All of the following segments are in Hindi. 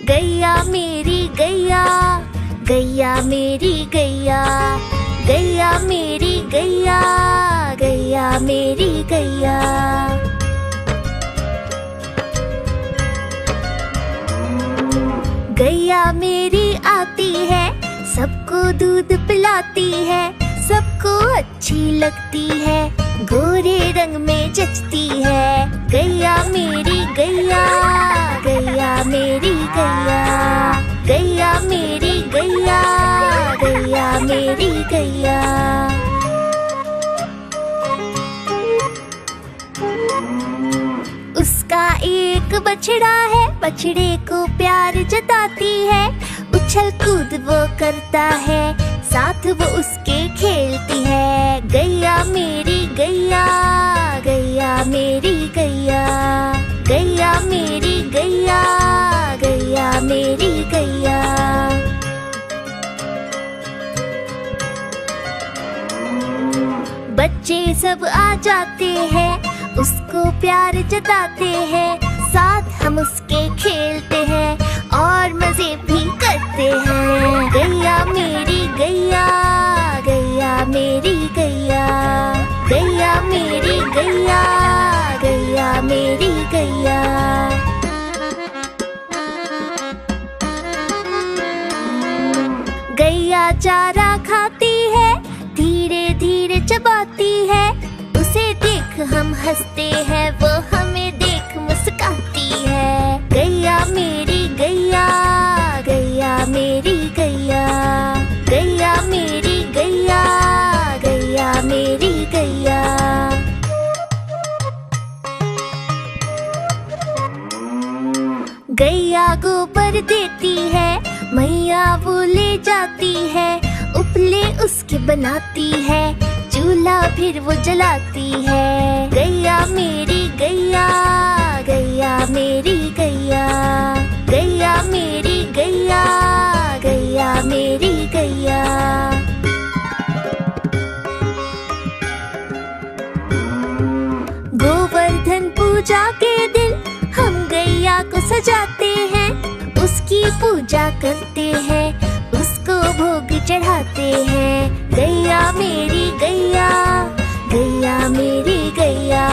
गैया मेरी गैया, गैया मेरी गैया, गैया मेरी गैया, गैया मेरी गैया। गैया मेरी आती है, सबको दूध पिलाती है, सबको अच्छी लगती है, गोरे रंग में जचती है। गैया मेरी गैया, गैया मेरी गैया, गैया मेरी गैया, गैया मेरी गैया। उसका एक बछड़ा है, बछड़े को प्यार जताती है, उछल कूद वो करता है, साथ वो उसके खेलती है। गैया मेरी गैया, गैया मेरी गैया, गैया मेरी गैया, गैया मेरी गैया। बच्चे सब आ जाते हैं, उसको प्यार जताते हैं, साथ हम उसके खेलते हैं और मजे भी करते हैं। गैया मेरी गैया, गैया मेरी गैया, गैया मेरी गैया, गैया मेरी गैया। गैया चारा खाती है, धीरे धीरे चबाती है, उसे देख हम हंसते हैं, वो हमें देख मुस्काती है। गैया मेरी गैया, गैया मेरी गैया, गैया मेरी गैया, गैया मेरी गैया। गैया गोबर देती है, मैया वो ले जाती है, उपले उसके बनाती है, चूल्हा फिर वो जलाती है। गैया मेरी गैया, गैया मेरी गैया, गैया मेरी गैया, गैया मेरी गैया। गोवर्धन पूजा के दिन हम गैया को सजाते हैं, उसकी पूजा करते हैं, उसको भोग चढ़ाते हैं। गैया मेरी गैया, गैया मेरी गैया,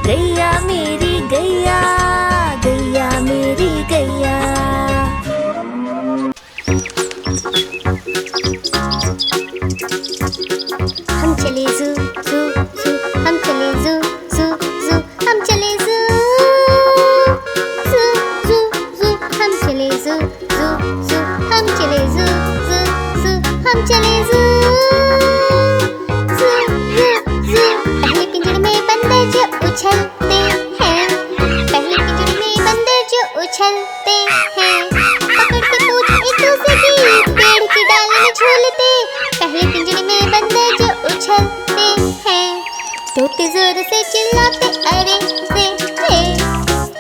गैया मेरी गैया, गैया मेरी गैया। हम चले ज़ू ज़ू ज़ू, हम चले ज़ू ज़ू ज़ू, हम चले ज़ू ज़ू ज़ू ज़ू, हम चले ज़ू ज़ू ज़ू, हम चले ज़ू ज़ू ज़ू, हम चले ज़ू ज़ू ज़ू ज़ू। पहले पिंजरे में बंदर जो उछलते हैं, पहले पिंजरे में बंदर जो उछलते हैं, पकड़ के पूछ एक दूसरे की, पेड़ की डाली में झूलते। पहले पिंजरे में बंदर जो उछलते हैं, तोते जोर से चिल्लाते अरे रे रे,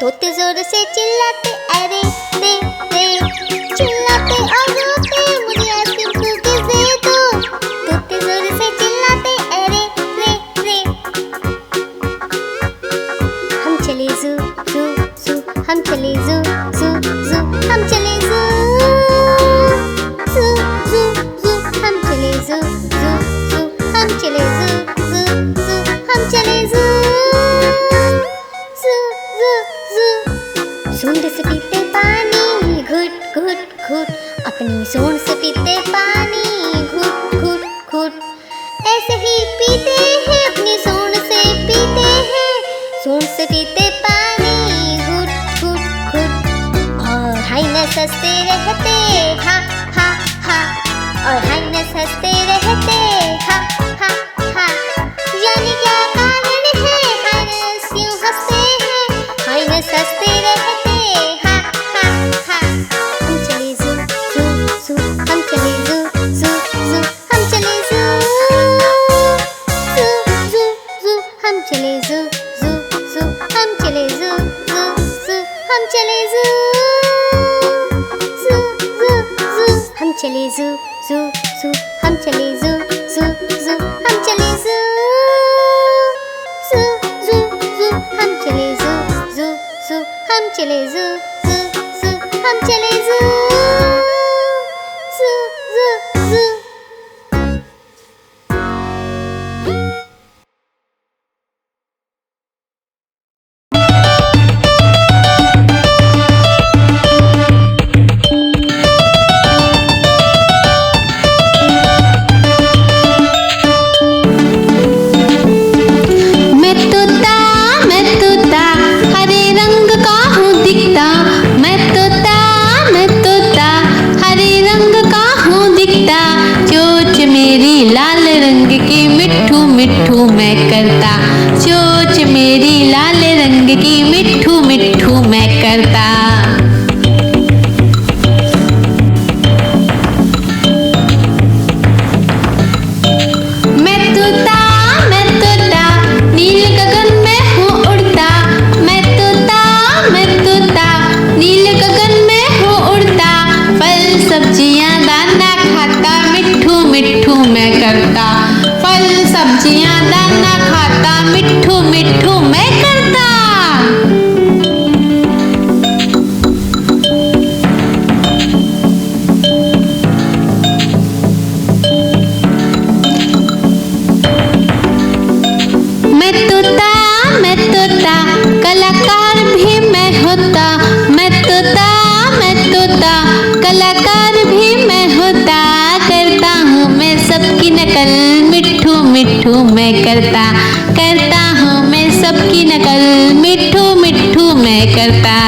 तोते जोर से चिल्लाते अरे रे रे, चिल्लाते और रोते मुझे आइसक्रीम कुकीज़ दे दो। तोते जोर से चिल्लाते अरे रे रे। हम चले ज़ू ज़ू ज़ू, हम चले ज़ू ज़ू ज़ू, हम चले ज़ू ज़ू ज़ू ज़ू, हम चले ज़ू ज़ू ज़ू, हम चले ज़ू ज़ू ज़ू, हम चले ज़ू ज़ू ज़ू ज़ू। सूंड से पीते पानी घुट घुट घुट, अपनी सूंड से पीते पानी घुट घुट घुट, ऐसे ही पीते हैं अपनी सूंड से पीते हैं, सूंड से पीते पानी घुट घुट घुट। और हाइनस हंसते रहते हा हा हा, और हाइनस हंसते रहते हा हा हा। जाने क्या कारण है हाइनस क्यों हंसते हैं, हाइनस हंसते रहते हा हा हा। हम चले ज़ू ज़ू ज़ू, हम चले ज़ू ज़ू ज़ू, हम चले ज़ू ज़ू ज़ू ज़ू, हम चले ज़ू ज़ू ज़ू, हम चले ज़ू ज़ू ज़ू, हम चले ज़ू ज़ू ज़ू ज़ू, हम चले ज़ू ज़ू ज़ू, हम चले ज़ू ज़ू ज़ू, हम चले ज़ू ज़ू ज़ू ज़ू, हम चले ज़ू ज़ू ज़ू, हम चले ज़ू ज़ू ज़ू, हम चले ज़ू ज़ू ज़ू ज़ू। मिट्ठू मैं करता, चोंच मेरी लाल रंग की मिट्ठू मिट्ठू मैं करता। मैं तोता नील गगन में हूँ उड़ता। मैं तोता नील गगन में हूँ उड़ता। फल सब्जियाँ दाना खाता, मिट्ठू मिट्ठू मैं करता। फल सब्जियाँ दाना खाता, मिट्ठू मिट्ठू मैं करता। मैं तोता कलाकार भी मैं होता। मैं तोता कलाकार भी मैं होता। करता हूँ मैं सबकी नकल, मिट्ठू मिट्ठू मैं करता। करता हूँ मैं सबकी नकल, मिट्ठू मिट्ठू मैं करता।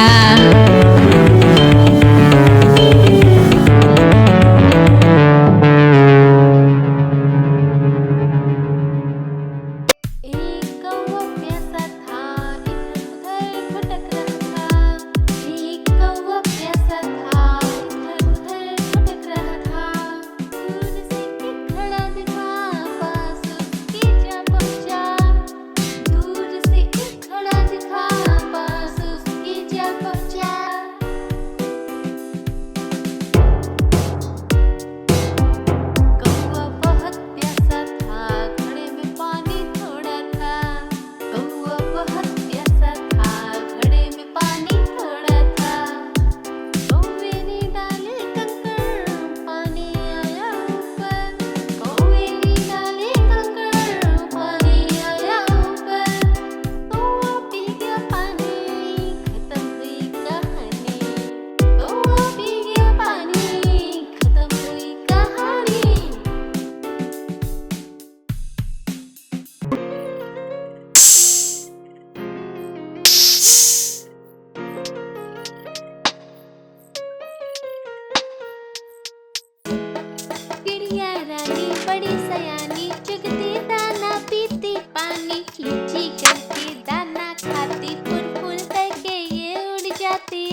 बड़ी सयानी चुगती दाना पीती पानी, चींची करके दाना खाती, फुल फुल करके ये उड़ जाती।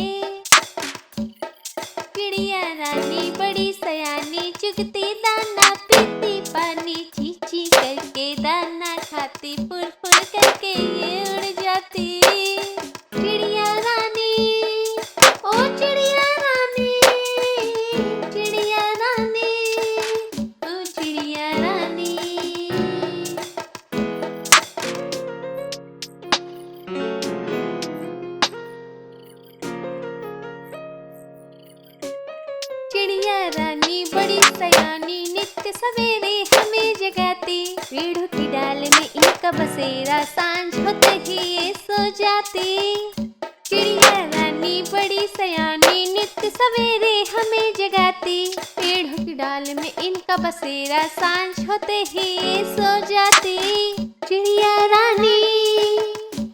चिड़िया रानी बड़ी सयानी चुगती दाना पीती पानी, चींची करके दाना खाती, फुल फुल करके ये उड़ जाती। चिड़िया रानी ओ चिड़िया रानी, चिड़िया रानी ओ चिड़िया रानी। चिड़िया रानी बड़ी सयानी नित्य सवेरे हमें जगाती, पेड़ों की डाल में इनका बसेरा, सांझ होते ही ये सो जाती। चिड़िया रानी बड़ी सयानी नित्य सवेरे हमें जगाती, पेड़ों की डाल में इनका बसेरा, सांझ होते ही ये सो जाती। चिड़िया रानी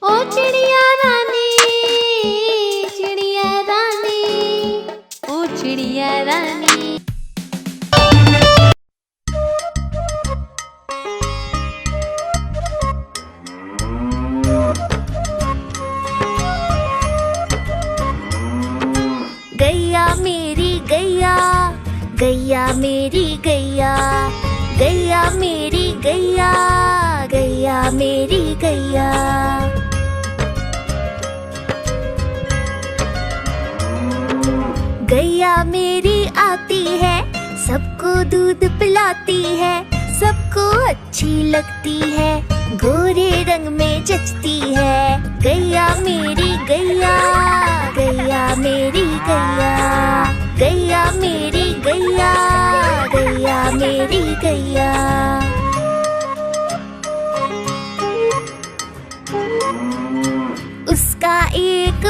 ओ चिड़िया रानी, चिड़िया रानी ओ चिड़िया रानी। गैया मेरी गैया, गैया मेरी गैया, गैया मेरी गैया, गैया मेरी गैया। गैया मेरी आती है, सबको दूध पिलाती है, सबको अच्छी लगती है, गोरे रंग में जचती है। गैया मेरी गैया, गैया मेरी गैया।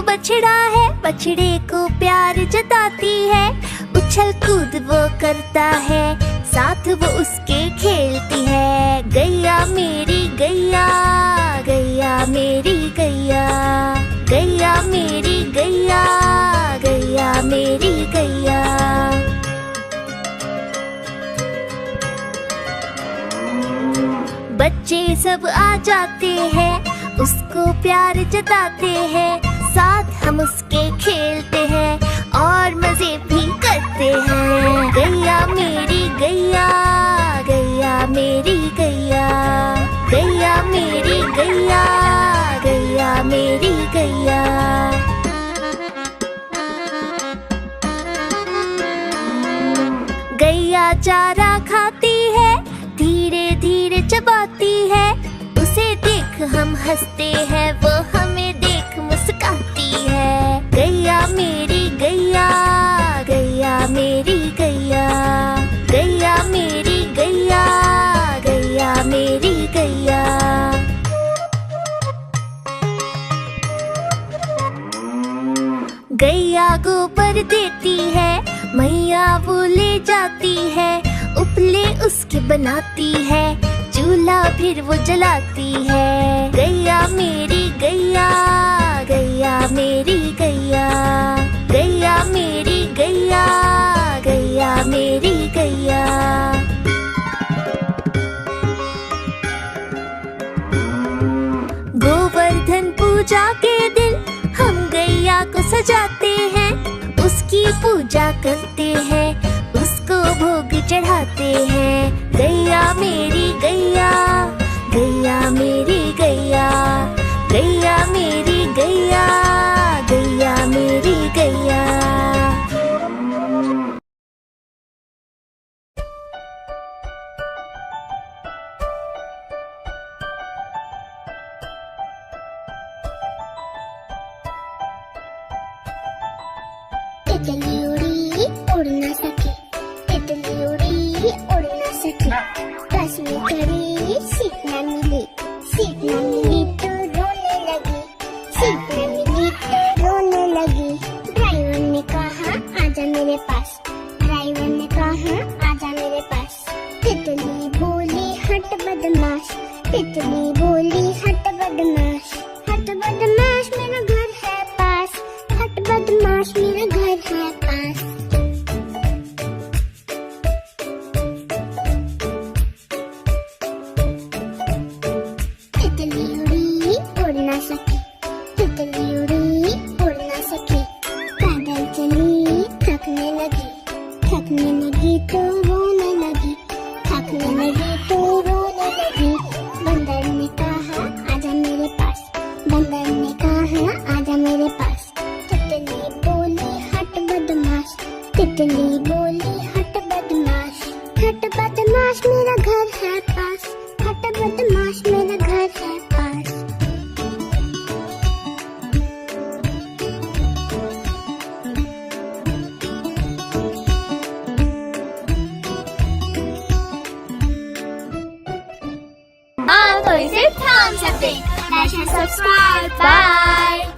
बछड़ा है, बछड़े को प्यार जताती है। उछल कूद वो करता है, साथ वो उसके खेलती है। गैया मेरी गैया, गैया मेरी गैया, गैया मेरी गैया, गैया मेरी गैया। बच्चे सब आ जाते हैं, उसको प्यार जताते हैं। साथ हम उसके खेलते हैं और मजे भी करते हैं। गैया मेरी गैया, गैया मेरी गैया, गैया मेरी गैया, गैया मेरी गैया। गैया चारा खाती है, धीरे धीरे चबाती है। उसे देख हम हंसते हैं, वो हमें देख मुस्काती है। गैया मेरी गैया, गैया मेरी गैया, गैया मेरी गैया, गैया मेरी गैया। गैया गोबर देती है, मैया वो ले जाती है। उपले उसके बनाती है, चूल्हा फिर वो जलाती है। गैया मेरी गैया, गैया मेरी गैया, गैया मेरी गैया, गैया मेरी गैया। गोवर्धन पूजा के दिन हम गैया को सजाते हैं। उसकी पूजा करते हैं, उसको भोग चढ़ाते हैं। गैया मेरी गैया, गैया मेरी गैया, गैया मेरी गैया, गैया मेरी गैया। तितली उड़ी उड़ न सके, तितली उड़ी उड़ न सके। बस में करी सीट न मिली, सीट न मिली तो रोने लगी, सीट न मिली तो रोने लगी। ड्राइवर ने कहा आजा मेरे पास, ड्राइवर ने कहा आजा मेरे पास। तितली बोली हट बदमाश, तितली बोली हट बदमाश, हट बदमाश मेरा घर है पास, हट बदमाश मेरा घर है पास। तितली उड़ी उड़ न सकी, तितली उड़ी उड़ न सकी। पैदल चली थकने लगी, थकने लगी तो रोने लगी, थकने लगी तो रोने लगी। बंदर ने कहा आजा मेरे पास, बंदर ने कहा आजा मेरे पास। तितली बोली हट बदमाश, तितली बोली